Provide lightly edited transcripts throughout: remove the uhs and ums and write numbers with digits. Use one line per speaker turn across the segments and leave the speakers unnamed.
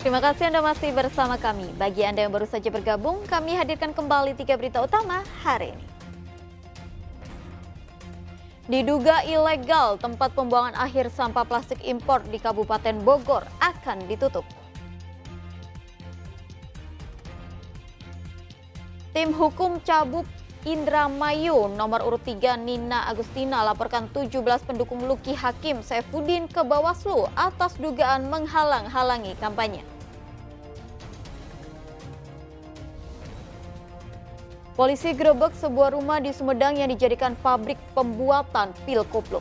Terima kasih Anda masih bersama kami. Bagi Anda yang baru saja bergabung, kami hadirkan kembali 3 berita utama hari ini. Diduga ilegal, tempat pembuangan akhir sampah plastik impor di Kabupaten Bogor akan ditutup. Tim hukum cabut Indramayu nomor urut 3 Nina Agustina laporkan 17 pendukung Luki Hakim Saifuddin ke Bawaslu atas dugaan menghalang-halangi kampanye. Polisi gerebek sebuah rumah di Sumedang yang dijadikan pabrik pembuatan pil koplo.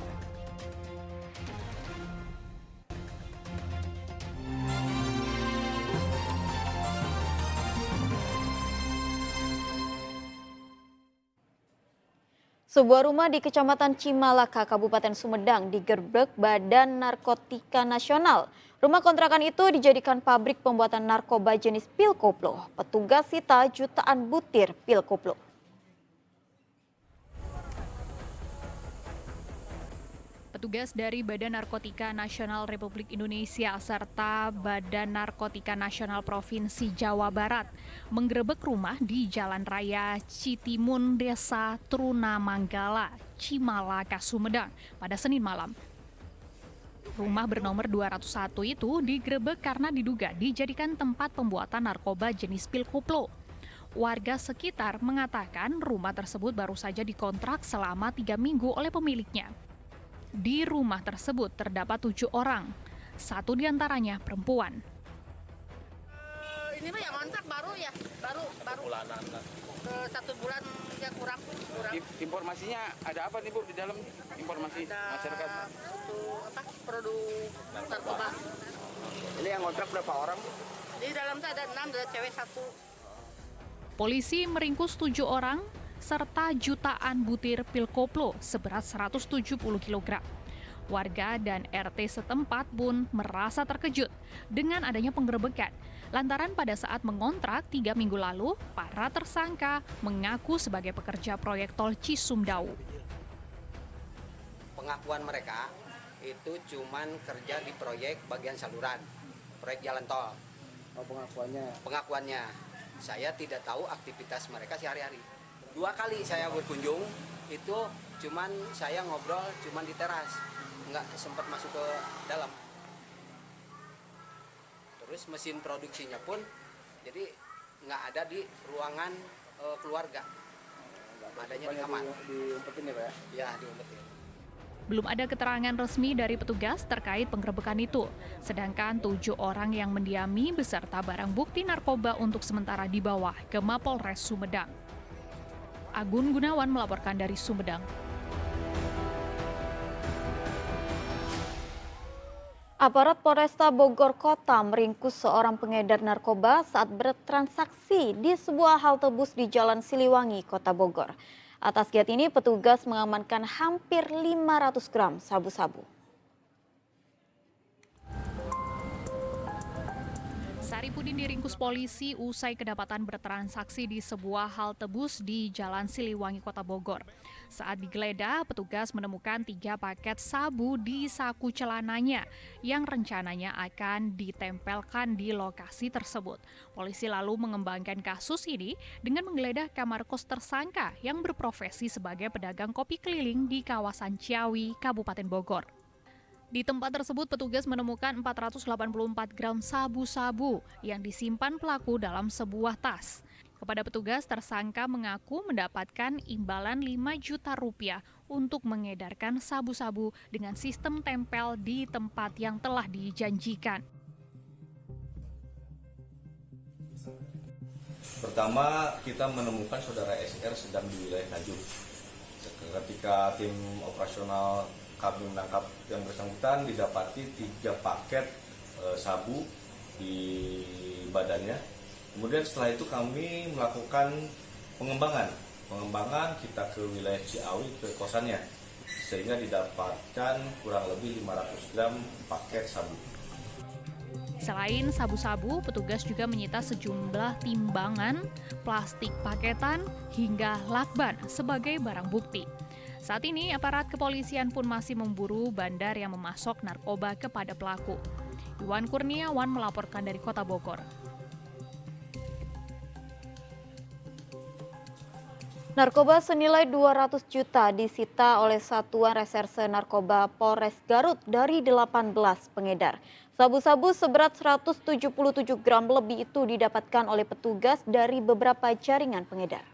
Sebuah rumah di Kecamatan Cimalaka, Kabupaten Sumedang digerebek Badan Narkotika Nasional. Rumah kontrakan itu dijadikan pabrik pembuatan narkoba jenis pil koplo. Petugas sita jutaan butir pil koplo.
Petugas dari Badan Narkotika Nasional Republik Indonesia serta Badan Narkotika Nasional Provinsi Jawa Barat menggerebek rumah di Jalan Raya Citimun, Desa Trunamanggala, Cimalaka, Sumedang pada Senin malam. Rumah bernomor 201 itu digerebek karena diduga dijadikan tempat pembuatan narkoba jenis pil koplo. Warga sekitar mengatakan rumah tersebut baru saja dikontrak selama 3 minggu oleh pemiliknya. Di rumah tersebut terdapat 7 orang, 1 diantaranya perempuan.
Ini mah yang kontrak baru ya, baru.
Bulanan lah.
1 bulan ya kurang.
Informasinya ada apa nih Bu di dalam informasi
Ada
masyarakat?
itu produk narkoba.
Ini yang kontrak berapa orang?
Di dalam saya ada 6, ada cewek 1.
Polisi meringkus 7 orang serta jutaan butir pil koplo seberat 170 kg. Warga dan RT setempat pun merasa terkejut dengan adanya penggerebekan. Lantaran pada saat mengontrak 3 minggu lalu, para tersangka mengaku sebagai pekerja proyek tol Cisumdawu.
Pengakuan mereka itu cuman kerja di proyek bagian saluran, proyek jalan tol.
Oh,
Pengakuannya, saya tidak tahu aktivitas mereka sehari-hari. 2 kali saya berkunjung, itu cuman saya ngobrol cuman di teras, nggak sempat masuk ke dalam. Terus mesin produksinya pun jadi nggak ada di ruangan keluarga, adanya di kamar.
Diumpetin ya Pak ya?
Ya, diumpetin.
Belum ada keterangan resmi dari petugas terkait penggerebekan itu. Sedangkan 7 orang yang mendiami beserta barang bukti narkoba untuk sementara dibawa ke Mapolres Sumedang. Agun Gunawan melaporkan dari Sumedang.
Aparat Polresta Bogor Kota meringkus seorang pengedar narkoba saat bertransaksi di sebuah halte bus di Jalan Siliwangi, Kota Bogor. Atas giat ini, petugas mengamankan hampir 500 gram sabu-sabu.
Saripudin diringkus polisi usai kedapatan bertransaksi di sebuah halte bus di Jalan Siliwangi, Kota Bogor. Saat digeledah, petugas menemukan 3 paket sabu di saku celananya yang rencananya akan ditempelkan di lokasi tersebut. Polisi lalu mengembangkan kasus ini dengan menggeledah kamar kos tersangka yang berprofesi sebagai pedagang kopi keliling di kawasan Ciawi, Kabupaten Bogor. Di tempat tersebut, petugas menemukan 484 gram sabu-sabu yang disimpan pelaku dalam sebuah tas. Kepada petugas, tersangka mengaku mendapatkan imbalan 5 juta rupiah untuk mengedarkan sabu-sabu dengan sistem tempel di tempat yang telah dijanjikan.
Pertama, kita menemukan saudara SR sedang di wilayah Nganjuk. Ketika tim operasional kami menangkap yang bersangkutan, didapati 3 paket sabu di badannya. Kemudian setelah itu kami melakukan pengembangan kita ke wilayah Ciawi, ke kosannya, sehingga didapatkan kurang lebih 500 gram paket sabu.
Selain sabu-sabu, petugas juga menyita sejumlah timbangan, plastik paketan, hingga lakban sebagai barang bukti. Saat ini, aparat kepolisian pun masih memburu bandar yang memasok narkoba kepada pelaku. Iwan Kurniawan melaporkan dari Kota Bogor.
Narkoba senilai 200 juta disita oleh Satuan Reserse Narkoba Polres Garut dari 18 pengedar. Sabu-sabu seberat 177 gram lebih itu didapatkan oleh petugas dari beberapa jaringan pengedar.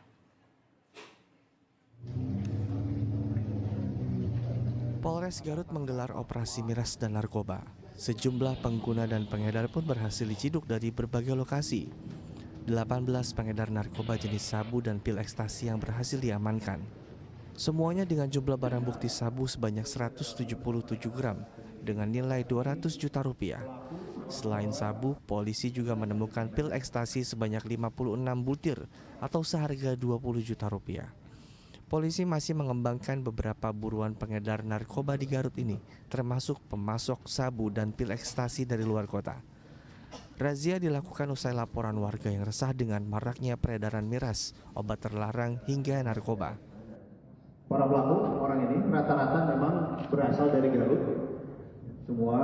Polres Garut menggelar operasi miras dan narkoba. Sejumlah pengguna dan pengedar pun berhasil diciduk dari berbagai lokasi. 18 pengedar narkoba jenis sabu dan pil ekstasi yang berhasil diamankan. Semuanya dengan jumlah barang bukti sabu sebanyak 177 gram dengan nilai 200 juta rupiah. Selain sabu, polisi juga menemukan pil ekstasi sebanyak 56 butir atau seharga 20 juta rupiah. Polisi masih mengembangkan beberapa buruan pengedar narkoba di Garut ini, termasuk pemasok sabu dan pil ekstasi dari luar kota. Razia dilakukan usai laporan warga yang resah dengan maraknya peredaran miras, obat terlarang hingga narkoba.
Para pelaku orang ini rata-rata memang berasal dari Garut. Semua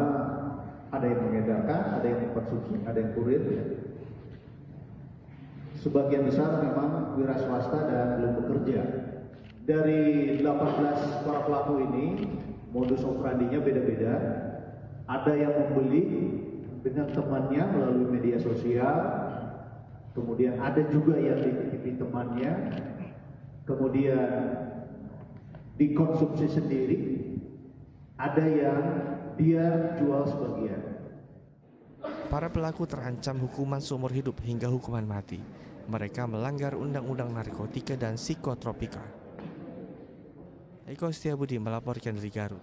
ada yang mengedarkan, ada yang mengkonsumsi, ada yang kurir. Ya. Sebagian besar memang wira swasta dan belum bekerja. Dari 18 para pelaku ini, modus operandinya beda-beda. Ada yang membeli dengan temannya melalui media sosial, kemudian ada juga yang dititipi temannya, kemudian dikonsumsi sendiri, ada yang dia jual sebagian.
Para pelaku terancam hukuman seumur hidup hingga hukuman mati. Mereka melanggar Undang-Undang Narkotika dan Psikotropika. Eko Setiabudi melaporkan dari Garut.